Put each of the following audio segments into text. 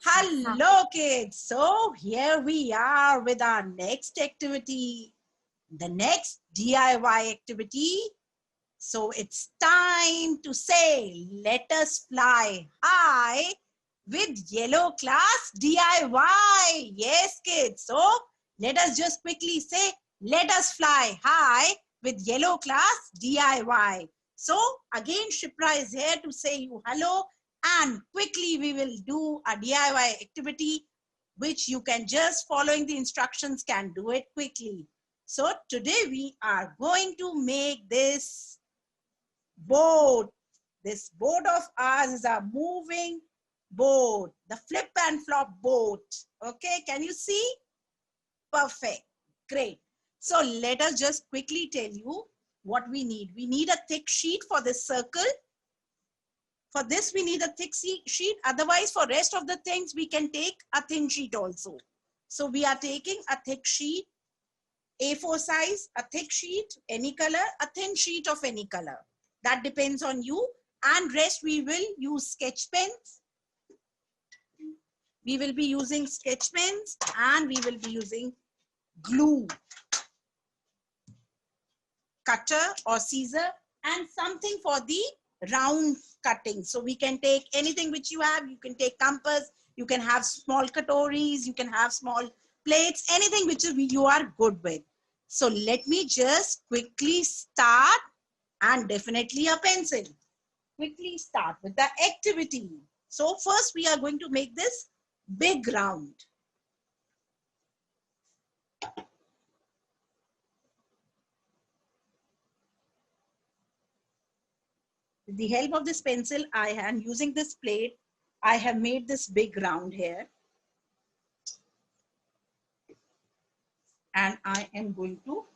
Hello kids, so here we are with our next activity, the next DIY activity. So it's time to say, let us fly high with yellow class DIY. Yes kids, so let us just quickly say, let us fly high with yellow class DIY. So again Shipra is here to say you hello, and quickly we will do a DIY activity which you can just following the instructions can do it quickly. So today we are going to make this boat. This boat of ours is a moving boat, the flip and flop boat. Okay, can you see? Perfect, great. So let us just quickly tell you what we need. We need a thick sheet for this circle. For this, we need a thick sheet. Otherwise, for rest of the things, we can take a thin sheet also. So we are taking a thick sheet, A4 size, a thick sheet, any color, a thin sheet of any color. That depends on you. And rest, we will use sketch pens. We will be using sketch pens and we will be using glue, cutter or scissor, and something for the round cutting. So we can take anything which you have. You can take compass, you can have small katoris, you can have small plates, anything which you are good with. So let me just quickly start, and definitely a pencil. Quickly start with the activity. So first we are going to make this big round. With the help of this pencil, I am using this plate. I have made this big round here. And I am going to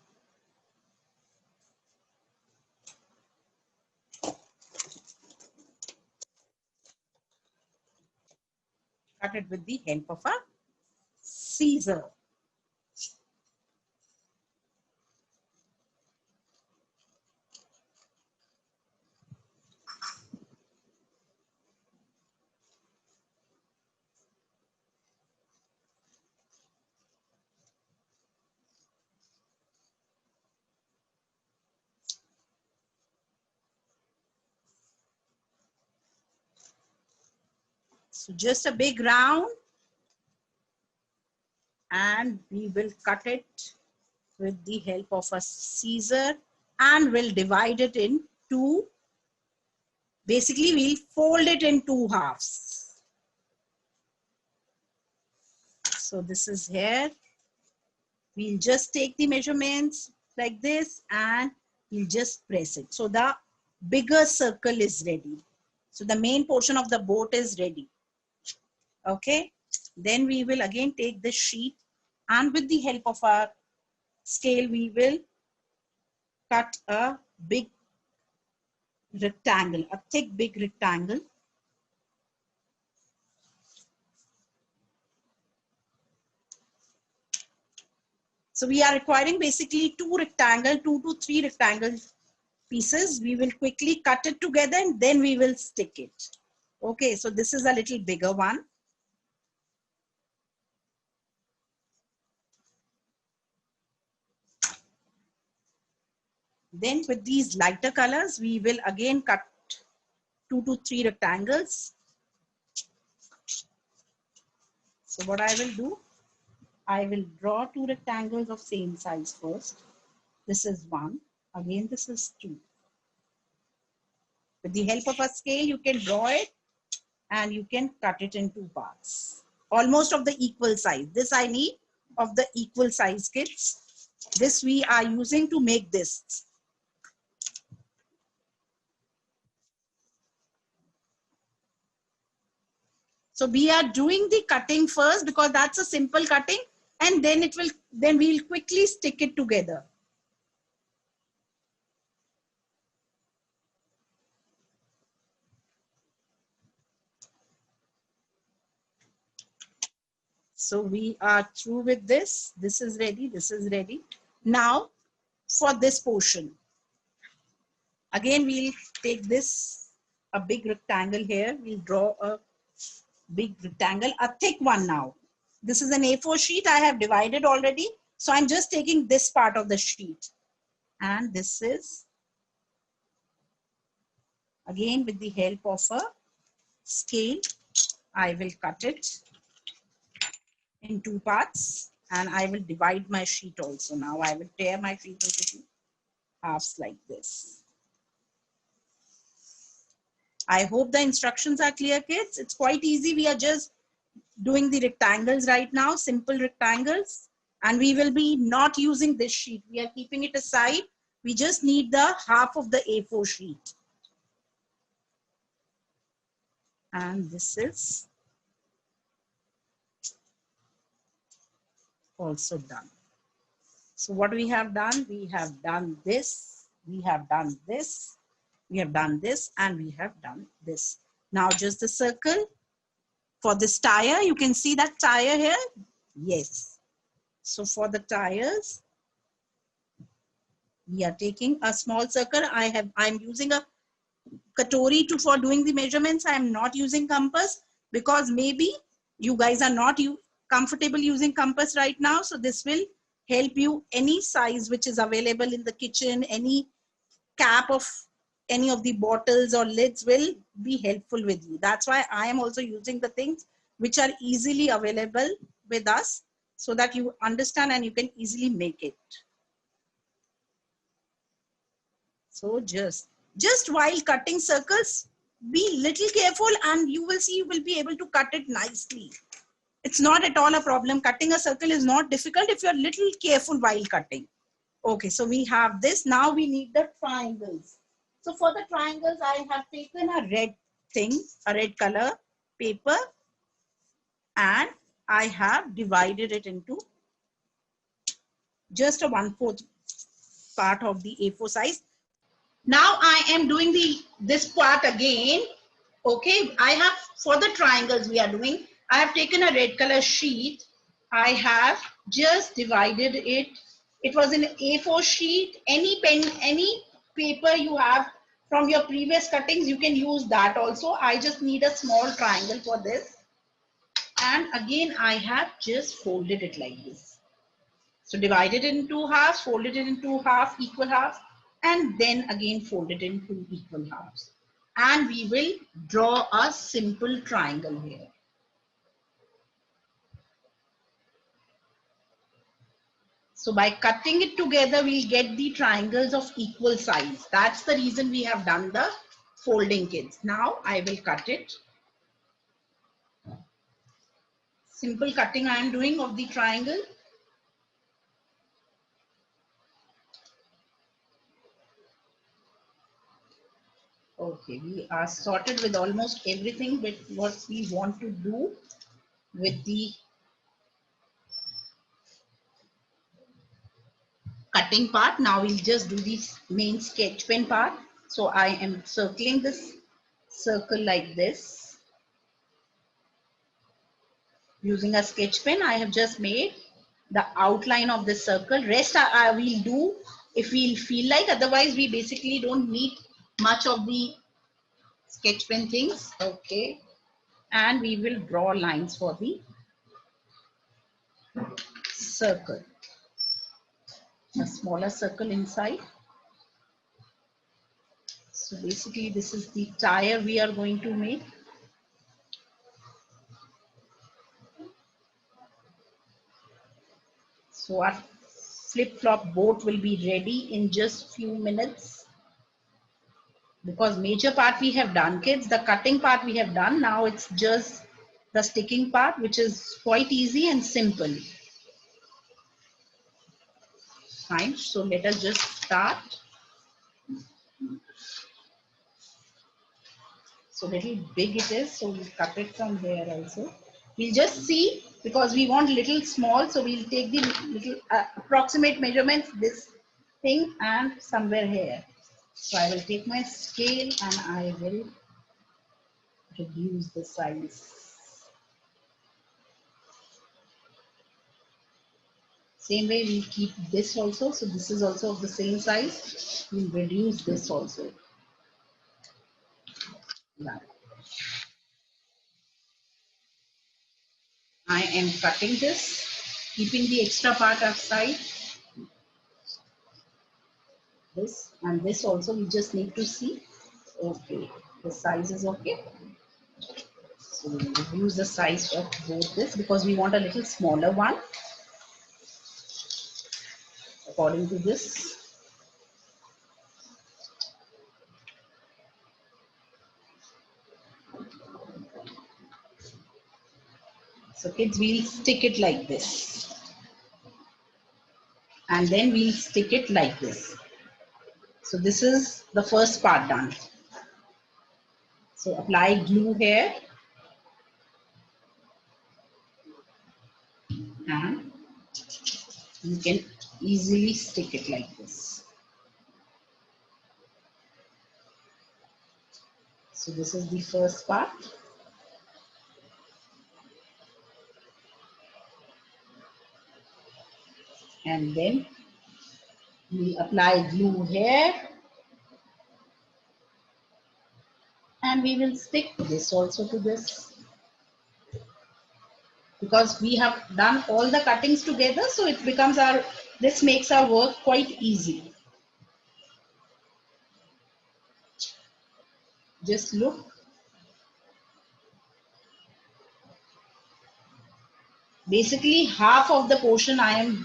cut it with the help of a scissor. So just a big round, and we will cut it with the help of a scissor, and we'll divide it in two. Basically, we'll fold it in two halves. So this is here. We'll just take the measurements like this and we'll just press it. So the bigger circle is ready. So the main portion of the boat is ready. Okay. Then we will again take this sheet, and with the help of our scale, we will cut a big rectangle, a thick big rectangle. So we are requiring basically two to three rectangle pieces. We will quickly cut it together and then we will stick it. Okay, so this is a little bigger one. Then with these lighter colors, we will again cut 2 to 3 rectangles. So what I will do, I will draw 2 rectangles of same size first. This is 1. Again, this is 2. With the help of a scale, you can draw it and you can cut it in 2 parts. Almost of the equal size. This I need of the equal size, kids. This we are using to make this. So we are doing the cutting first because that's a simple cutting, and then we'll quickly stick it together. So we are through with this. This is ready. This is ready. Now for this portion. Again, we'll take this, a big rectangle here. We'll draw a big rectangle, a thick one now. This is an A4 sheet I have divided already. So I'm just taking this part of the sheet. And this is, again, with the help of a scale, I will cut it in two parts. And I will divide my sheet also. Now I will tear my sheet into two halves like this. I hope the instructions are clear, kids. It's quite easy. We are just doing the rectangles right now, simple rectangles. And we will be not using this sheet. We are keeping it aside. We just need the half of the A4 sheet. And this is also done. So what we have done this, we have done this, we have done this, and we have done this. Now just the circle. For this tire, you can see that tire here. Yes. So for the tires, we are taking a small circle. I'm using a Katori for doing the measurements. I am not using compass because maybe you guys are not comfortable using compass right now. So this will help you any size which is available in the kitchen, any cap of any of the bottles or lids will be helpful with you. That's why I am also using the things which are easily available with us so that you understand and you can easily make it. So just while cutting circles, be little careful and you will see you will be able to cut it nicely. It's not at all a problem. Cutting a circle is not difficult if you're little careful while cutting. Okay, so we have this. Now we need the triangles. So for the triangles, I have taken a red thing, a red color paper, and I have divided it into just a 1/4 part of the A4 size. Now I am doing this part again. Okay, I have, for the triangles we are doing, I have taken a red color sheet. I have just divided it. It was an A4 sheet. Any pen, any paper you have from your previous cuttings, you can use that also. I just need a small triangle for this. And again, I have just folded it like this. So divided it in two halves, folded it in two halves, equal halves, and then again folded in two equal halves. And we will draw a simple triangle here. So by cutting it together, we'll get the triangles of equal size. That's the reason we have done the folding, kids. Now I will cut it. Simple cutting I am doing of the triangle. Okay, we are sorted with almost everything with what we want to do with the cutting part. Now we'll just do the main sketch pen part. So I am circling this circle like this. Using a sketch pen, I have just made the outline of the circle. Rest I will do if we'll feel like, otherwise we basically don't need much of the sketch pen things. Okay, and we will draw lines for the circle. A smaller circle inside. So basically this is the tire we are going to make. So our flip-flop boat will be ready in just few minutes. Because major part we have done, kids, the cutting part we have done. Now it's just the sticking part, which is quite easy and simple. Fine, so let us just start. So little big it is, so we'll cut it from there also. We'll just see, because we want little small, so we'll take the little approximate measurements, this thing and somewhere here. So I will take my scale and I will reduce the size. Same way we'll keep this also. So this is also of the same size. We'll reduce this also. Right. I am cutting this, keeping the extra part aside. This and this also we just need to see. Okay, the size is okay. So we will use the size of both this because we want a little smaller one according to this. So kids, we'll stick it like this. And then we'll stick it like this. So this is the first part done. So apply glue here. And you can easily stick it like this. So this is the first part. And then we apply glue here. And we will stick this also to this. Because we have done all the cuttings together, so it becomes this makes our work quite easy. Just look. Basically, half of the portion I am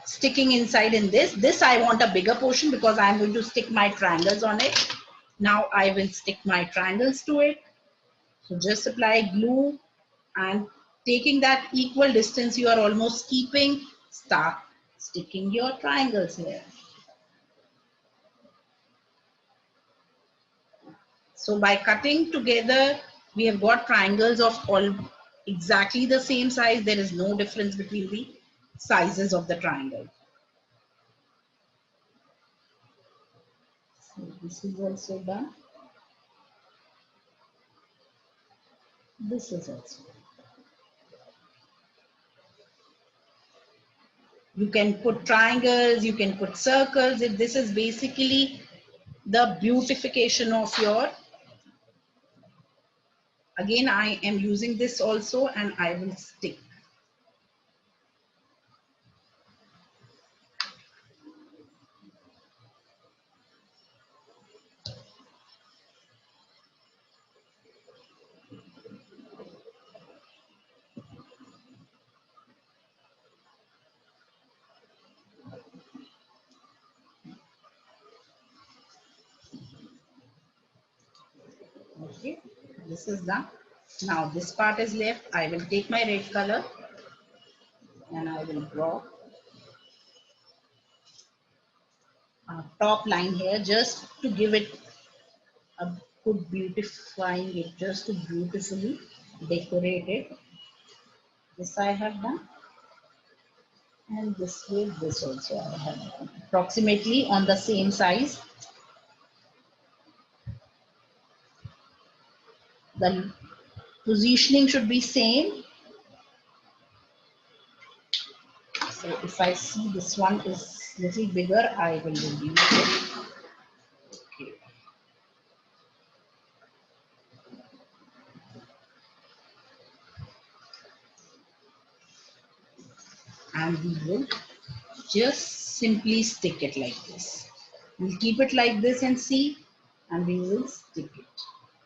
sticking inside in this. This I want a bigger portion because I am going to stick my triangles on it. Now I will stick my triangles to it. So just apply glue and taking that equal distance you are almost keeping, start sticking your triangles here. So by cutting together, we have got triangles of all exactly the same size. There is no difference between the sizes of the triangle. So this is also done. This is also. You can put triangles, you can put circles. This is basically the beautification of your. Again, I am using this also and I will stick. Okay, this is done. Now this part is left. I will take my red color and I will draw a top line here just to give it a good beautifying it, just to beautifully decorate it. This I have done. And this way, this also I have done. Approximately on the same size. The positioning should be same. So if I see this one is little bigger, I will reduce it. Okay. And we will just simply stick it like this. We'll keep it like this and see, and we will stick it.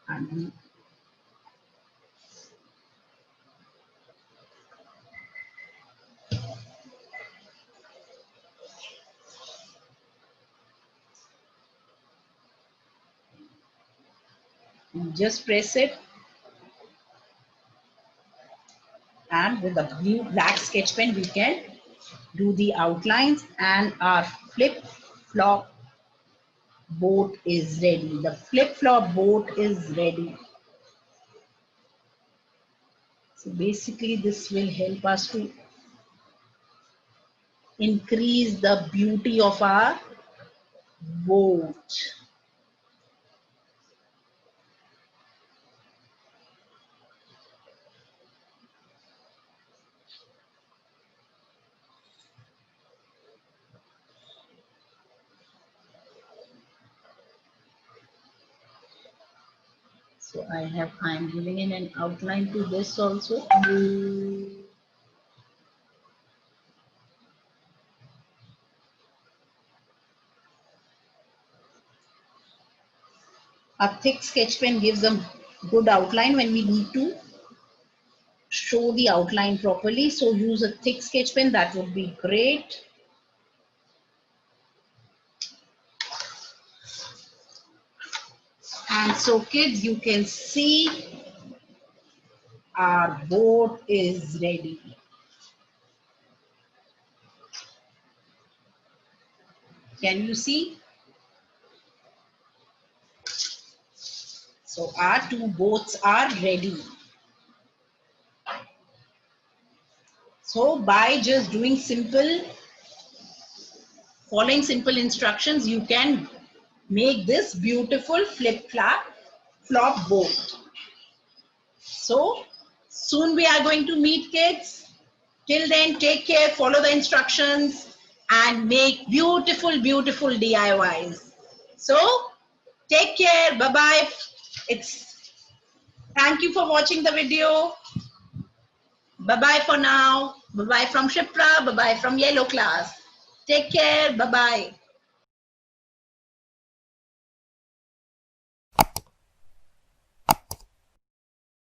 And we just press it, and with the blue black sketch pen we can do the outlines, and our flip-flop boat is ready. The flip-flop boat is ready. So basically this will help us to increase the beauty of our boat. So I'm giving in an outline to this also. A thick sketch pen gives a good outline when we need to show the outline properly. So use a thick sketch pen, that would be great. And so kids, you can see our board is ready. Can you see? So our two boards are ready. So by just doing following simple instructions, you can make this beautiful flop board. So soon we are going to meet, kids. Till then, take care, follow the instructions and make beautiful DIYs. So take care, bye-bye. Thank you for watching the video. Bye-bye for now. Bye-bye from Shipra, bye-bye from Yellow class. Take care, bye-bye.